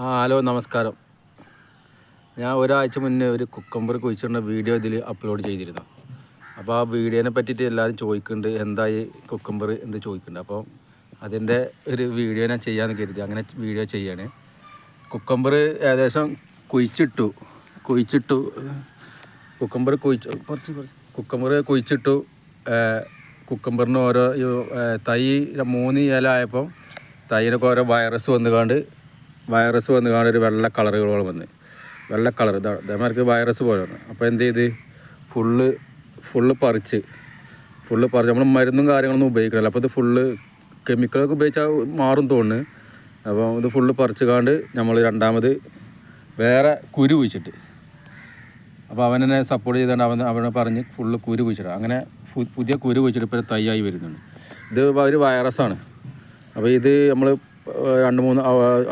Hello നമസ്കാരം. ഞാൻ ഒരാഴ്ച മുന്നേ ഒരു കുക്കമ്പർ കുഴിച്ചിടുന്ന വീഡിയോ ഇതിൽ അപ്ലോഡ് ചെയ്തിരുന്നു. അപ്പോൾ ആ വീഡിയോനെ പറ്റിയിട്ട് എല്ലാവരും ചോദിക്കുന്നുണ്ട്, എന്തായി കുക്കമ്പർ എന്ത് ചോദിക്കുന്നുണ്ട്. അപ്പോൾ അതിൻ്റെ ഒരു വീഡിയോ ഞാൻ ചെയ്യാമെന്ന് കരുതി അങ്ങനെ വീഡിയോ ചെയ്യാണ്. കുക്കമ്പർ ഏകദേശം കുഴിച്ചിട്ടു കുക്കമ്പർ കുഴിച്ചിട്ടു. കുക്കമ്പറിന് ഓരോ തൈ 3 ഇല ആയപ്പോൾ തൈനൊക്കെ ഓരോ വൈറസ് വന്നുകൊണ്ട് ഒരു വെള്ള കളറുകളോളം വെള്ള കളർ ഇതേമാർക്ക് വൈറസ് പോലെ വന്നു. അപ്പോൾ എന്ത് ചെയ്ത് ഫുള്ള് പറിച്ച് നമ്മൾ മരുന്നും കാര്യങ്ങളൊന്നും ഉപയോഗിക്കണമല്ലോ. അപ്പോൾ ഇത് ഫുള്ള് കെമിക്കലൊക്കെ ഉപയോഗിച്ചാൽ മാറും തോന്നുന്നു. അപ്പോൾ ഇത് ഫുള്ള് പറിച്ചുകൊണ്ട് നമ്മൾ രണ്ടാമത് വേറെ കുരു കുഴിച്ചിട്ട്, അപ്പോൾ അവനെ സപ്പോർട്ട് ചെയ്തുകൊണ്ട് അവനെ പറഞ്ഞ് ഫുള്ള് കുരു കുഴിച്ചിട്ട്, അങ്ങനെ പുതിയ കുരു കുഴിച്ചിട്ട് ഇപ്പോൾ തൈയായി വരുന്നുണ്ട്. ഇത് ഒരു വൈറസാണ്. അപ്പോൾ ഇത് നമ്മൾ 2-3